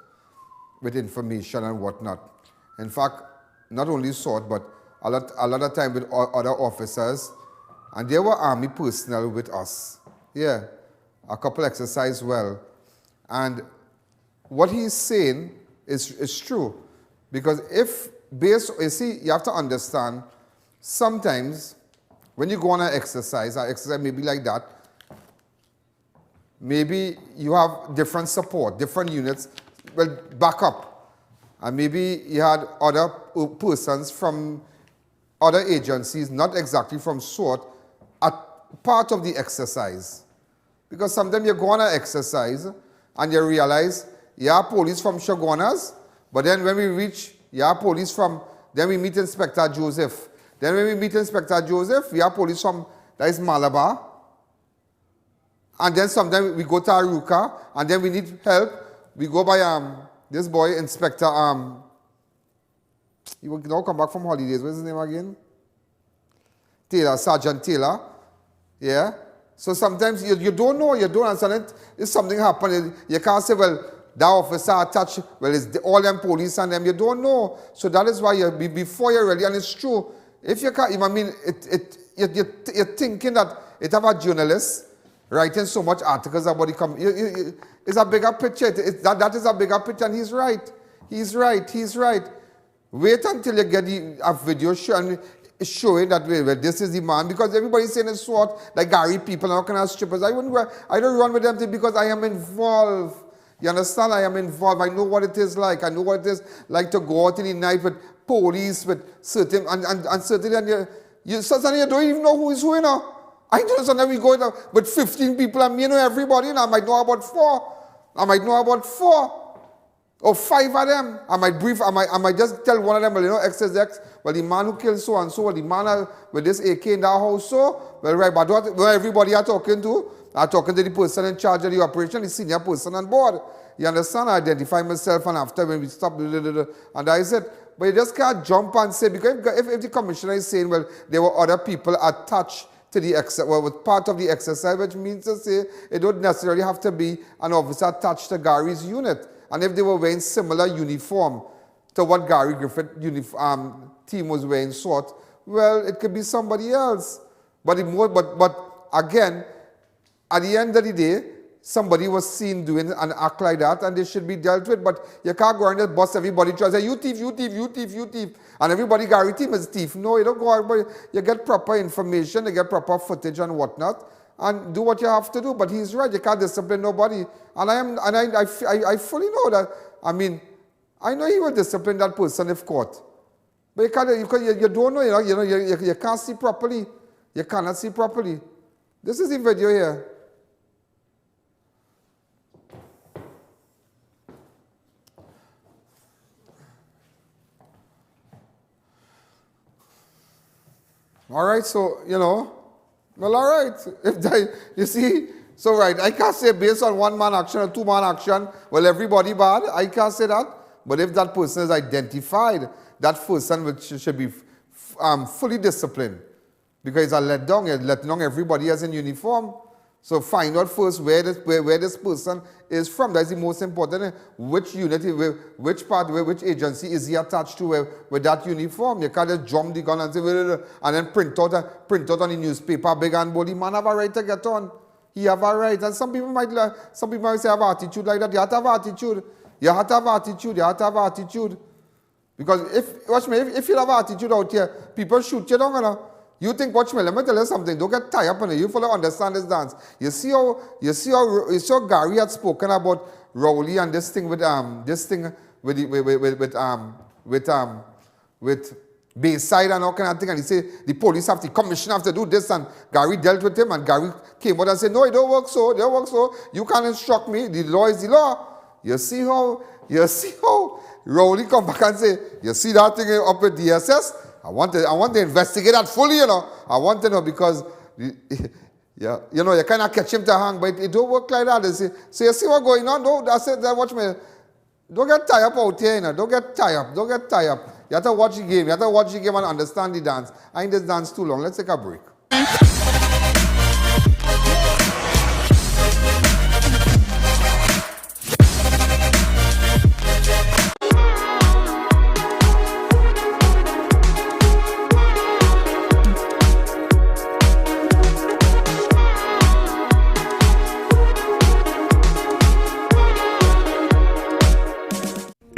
with information and whatnot. In fact, not only SORT, but a lot of time with other officers, and there were Army personnel with us. Yeah, a couple exercised well. And what he's saying is true. Because you have to understand, sometimes when you go on an exercise may be like that, maybe you have different support, different units will back up. And maybe you had other persons from other agencies, not exactly from SORT, at part of the exercise. Because sometimes you go on an exercise and you realize, yeah, police from Shogunas, but then when we reach, yeah, police from, then we meet Inspector Joseph. Then when we meet Inspector Joseph, we have police from, that is Malabar. And then sometimes we go to Aruka, and then we need help. We go by this boy, Inspector, he will now come back from holidays. What's his name again? Taylor, Sergeant Taylor. Yeah? So sometimes you don't know, you don't understand it. If something happened, you can't say, well, that officer attached, well, it's all them police and them. You don't know. So that is why before you're ready, and it's true. If you can't, I mean, you're thinking that it have a journalist writing so much articles about the it's a bigger picture. That is a bigger picture, and he's right. He's right. Wait until you get a video showing that well, this is the man, because everybody's saying it's SWAT, like Gary people and all kind of strippers. I don't run with them because I am involved. You understand? I am involved. I know what it is like. I know what it is like to go out in the night with police, with certain, and certainly, and suddenly you don't even know who is who, you know. I know sometimes we go with 15 people and me know everybody, and I might know about 4. Or 5 of them. I might just tell one of them, well, you know, X is X. Well, the man who killed so and so, well, the man with this AK in that house, so, well, right, but what everybody are talking to the person in charge of the operation, the senior person on board. You understand? I identify myself, and after when we stop, and I said, but you just can't jump and say, because if the commissioner is saying, well, there were other people attached to the with part of the exercise, which means to say it don't necessarily have to be an officer attached to Gary's unit. And if they were wearing similar uniform to what Gary Griffith team was wearing, well, it could be somebody else. But again, at the end of the day, somebody was seen doing an act like that, and they should be dealt with. But you can't go around and bust everybody and say, you thief. And everybody, Gary team is thief. No, you don't go out, but you get proper information, you get proper footage and whatnot, and do what you have to do. But he's right, you can't discipline nobody. And I fully know that. I mean, I know he will discipline that person if caught. But you don't know, you can't see properly. You cannot see properly. This is the video here. All right, so, well, all right. You see, so right, I can't say based on one man action or 2 man action, well, everybody bad. I can't say that. But if that person is identified, that person should be fully disciplined. Because it's a letdown. You're letting down everybody as in uniform. So find out first where this person is from. That's the most important. Which unit, which part, which agency is he attached to with that uniform? You can't just jump the gun and say, and then print out on the newspaper, big and bold. The man have a right to get on. He have a right. And some people might say have attitude like that. You have to have attitude. Because if you have attitude out here, people shoot you down. You think, watch me, let me tell you something. Don't get tied up on it. You fully understand this dance. You see how Gary had spoken about Rowley and this thing with Bayside and all kind of thing. And he said the commissioner have to do this, and Gary dealt with him, and Gary came out and said, no, it don't work so. You can't instruct me. The law is the law. You see how Rowley come back and say, you see that thing up with DSS? I want to investigate that fully, I want to know, because, you cannot catch him to hang, but it don't work like that. So you see what's going on? Watch me. Don't get tied up out here, Don't get tied up. You have to watch the game. And understand the dance. I think this dance too long. Let's take a break.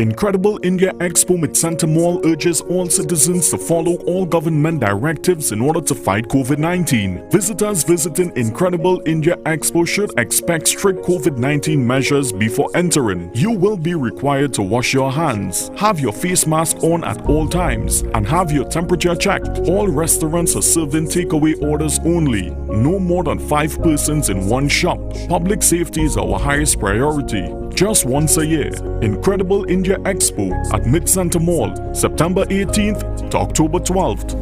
Incredible India Expo Mid-Center Mall urges all citizens to follow all government directives in order to fight COVID-19. Visitors visiting Incredible India Expo should expect strict COVID-19 measures before entering. You will be required to wash your hands, have your face mask on at all times, and have your temperature checked. All restaurants are serving takeaway orders only. No more than 5 persons in one shop. Public safety is our highest priority. Just once a year. Incredible India Expo at Mid-Center Mall, September 18th to October 12th.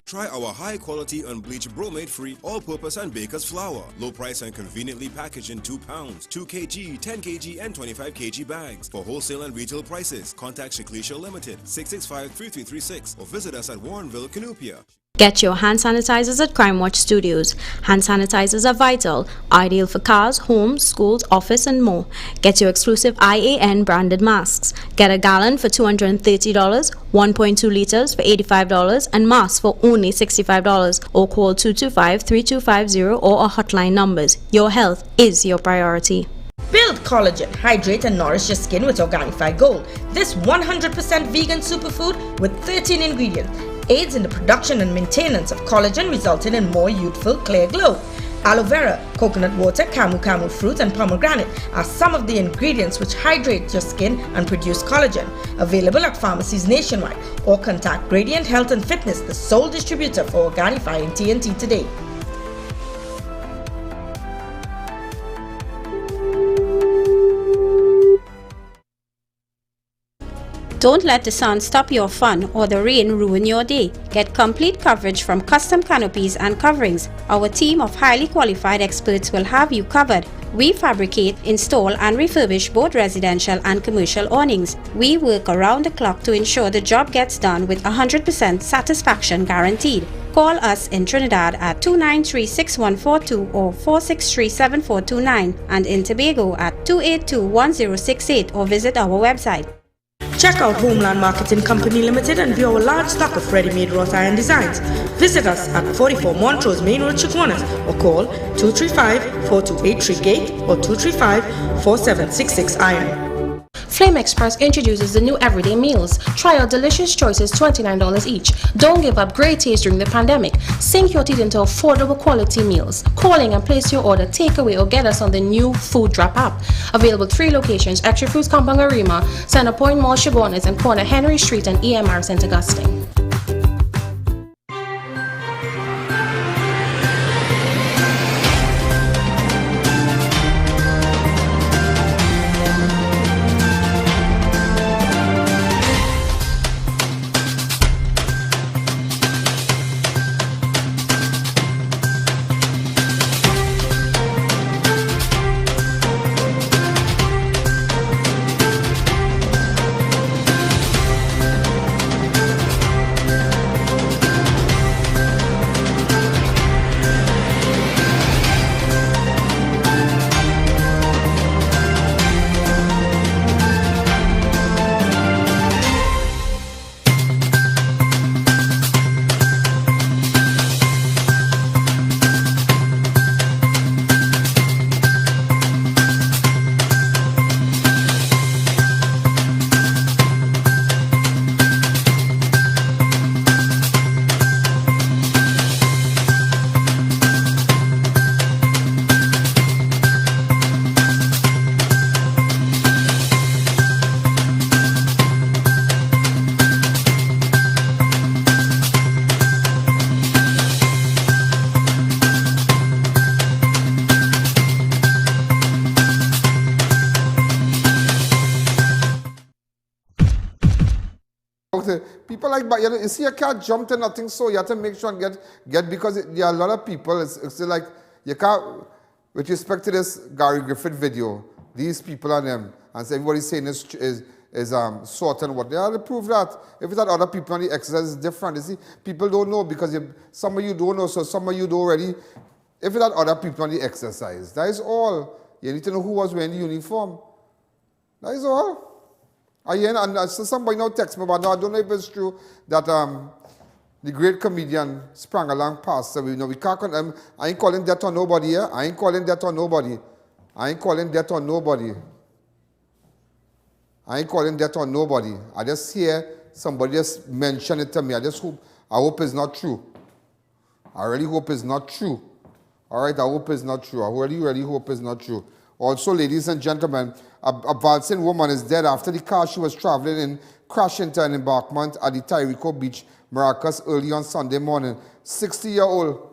Try our high-quality unbleached bromate-free all-purpose and baker's flour. Low price and conveniently packaged in 2 pounds, 2 kg, 10 kg and 25 kg bags. For wholesale and retail prices, contact Shikleisha Limited, 665-3336 or visit us at Warrenville, Canupia. Get your hand sanitizers at Crime Watch Studios. Hand sanitizers are vital, ideal for cars, homes, schools, office and more. Get your exclusive I.A.N branded masks. Get a gallon for $230, 1.2 liters for $85 and masks for only $65 or call 225-3250 or our hotline numbers. Your health is your priority. Build collagen, hydrate and nourish your skin with Organifi Gold. This 100% vegan superfood with 13 ingredients aids in the production and maintenance of collagen, resulting in more youthful, clear glow. Aloe vera, coconut water, camu fruit and pomegranate are some of the ingredients which hydrate your skin and produce collagen. Available at pharmacies nationwide or contact Gradient Health and Fitness, the sole distributor for Organifi in TNT today. Don't let the sun stop your fun or the rain ruin your day. Get complete coverage from custom canopies and coverings. Our team of highly qualified experts will have you covered. We fabricate, install and refurbish both residential and commercial awnings. We work around the clock to ensure the job gets done with 100% satisfaction guaranteed. Call us in Trinidad at 293-6142 or 463-7429 and in Tobago at 282-1068 or visit our website. Check out Homeland Marketing Company Limited and view our large stock of ready-made wrought iron designs. Visit us at 44 Montrose Main Road, Chaguanas or call 235-4283 Gate or 235-4766 Iron. Flame Express introduces the new everyday meals. Try our delicious choices, $29 each. Don't give up great taste during the pandemic. Sink your teeth into affordable quality meals. Calling and place your order, takeaway or get us on the new Food Drop app. Available 3 locations, Extra Foods Compound ARIMA, Centerpoint Mall Chaguanas and corner Henry Street and EMR St. Augustine. People like, but you see, you can't jump to nothing, so you have to make sure and get because there are a lot of people. It's like you can't. With respect to this Gary Griffith video, these people are them, and so everybody's saying is sort and what they are to prove that. If it's that other people on the exercise is different, you see, people don't know because some of you don't know, so some of you don't already. If it's that other people on the exercise, that is all. You need to know who was wearing the uniform. That is all. And so somebody now text me, but no, I don't know if it's true that the great comedian sprang along past. So we can't. I ain't calling death on nobody here. I ain't calling death on nobody. I ain't calling death on nobody. I ain't calling death on nobody. I just hear somebody just mention it to me. I hope it's not true. I really hope it's not true. All right, I hope it's not true. I really, really hope it's not true. Also, ladies and gentlemen, a Valsin woman is dead after the car she was traveling in crashed into an embankment at the Tyrico Beach, Maracas, early on Sunday morning. 60-year-old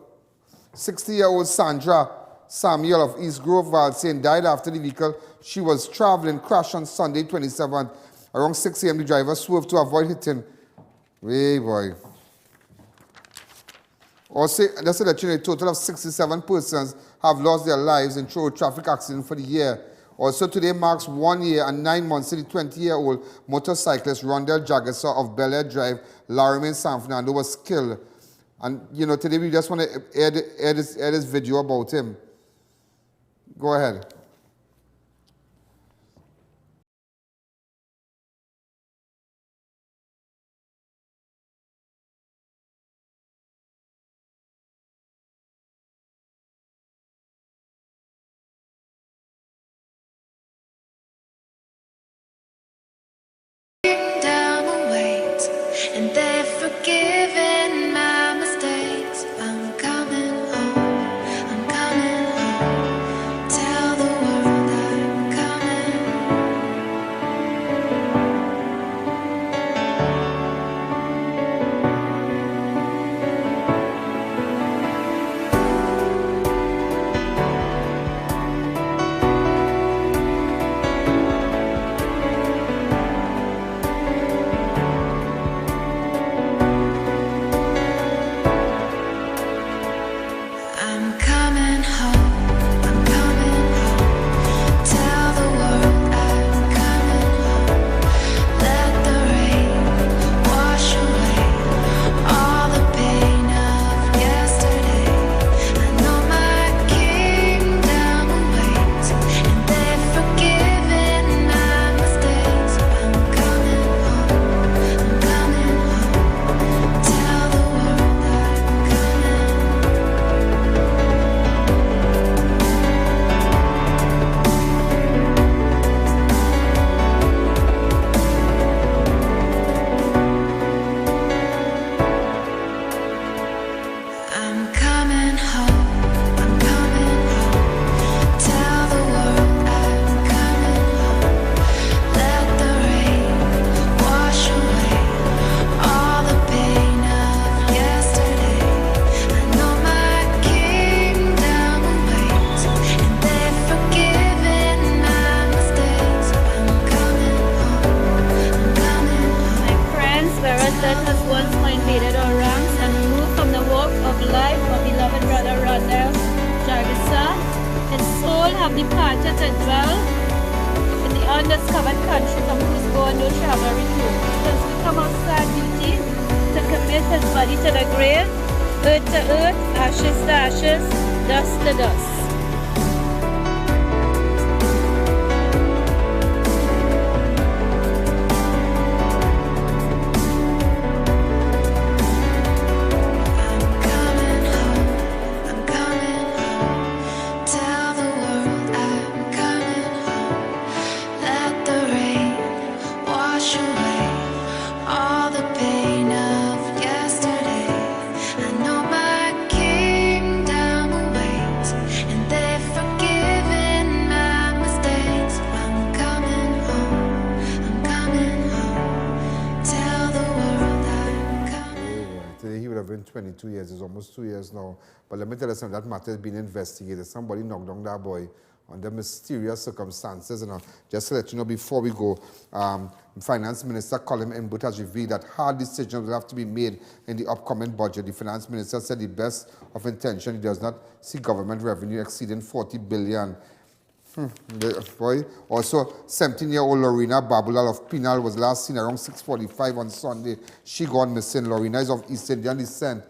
Sandra Samuel of East Grove, Valsin, died after the vehicle she was traveling crashed on Sunday 27th. Around 6 a.m., the driver swerved to avoid hitting. Hey, boy. Also, let's say that a total of 67 persons have lost their lives in road traffic accidents for the year. Also, today marks 1 year and 9 months since the 20-year-old motorcyclist Rondell Jagasa of Bel Air Drive, Laramie, San Fernando was killed. And, you know, today we just want to air this video about him. Go ahead. Down the weight, and they've forgiven my mistakes. I'm coming home, I'm coming home. Tell the world I'm coming. I'm coming home, I'm coming home. Tell the world I'm coming home. Let the rain wash away all the pain of yesterday. I know my kingdom awaits, and they've forgiven my mistakes. I'm coming home, I'm coming home. Tell the world I'm coming. I'm coming home, I'm coming home. Tell the world I'm coming home. Let the rain wash away all the pain of yesterday. I know my kingdom awaits, and they've forgiven my mistakes. I'm coming home, I'm coming home. My friends, whereas death has once more invaded our ranks and removed from the walk of life our beloved brother Rondell Jagasa, his soul have departed to dwell in the undiscovered country from whose bourne no travel return. Since we come of sad duty to commit his body to the grave, earth to earth, ashes to ashes, dust to dust. I'm coming home. Tell the world I'm coming home. Let the rain wash away all the pain of yesterday. I know my kingdom awaits, and they've forgiven my mistakes. I'm coming home, I'm coming home. Tell the world I'm coming. Today he would have been 22 years. It's almost 2 years now. But let me tell you something, that matter is being investigated. Somebody knocked down that boy under mysterious circumstances. And just to let you know, before we go, Finance Minister Colin Inbutt has revealed that hard decisions will have to be made in the upcoming budget. The Finance Minister said the best of intention, he does not see government revenue exceeding 40 billion. Boy. Also, 17-year-old Lorena Babulal of Pinal was last seen around 6:45 on Sunday. She gone missing. Lorena is of East Indian descent.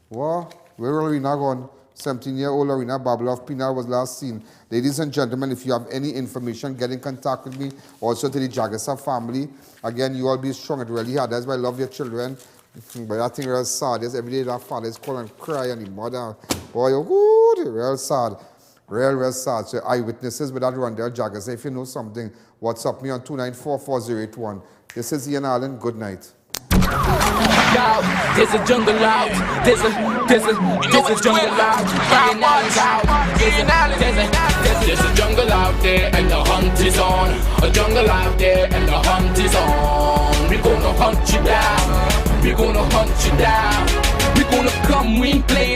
What? Where Lorena gone? 17-year-old Lorena Babulal of Pinal was last seen. Ladies and gentlemen, if you have any information, get in contact with me. Also to the Jagasa family. Again, you all be strong. It really hard. That's why I love your children. But that thing real sad. Yes, every day that father is calling and cry and the mother. Boy, oh, good, real sad. Real sad. So eyewitnesses with that run there, Jagger. Say if you know something, WhatsApp me on 2944081. This is Ian Allen. Good night. There's a jungle out. There's a jungle out. There's a jungle out there and the hunt is on. A jungle out there and the hunt is on. We're gonna hunt you down. We're gonna hunt you down. We're gonna come, we ain't playing.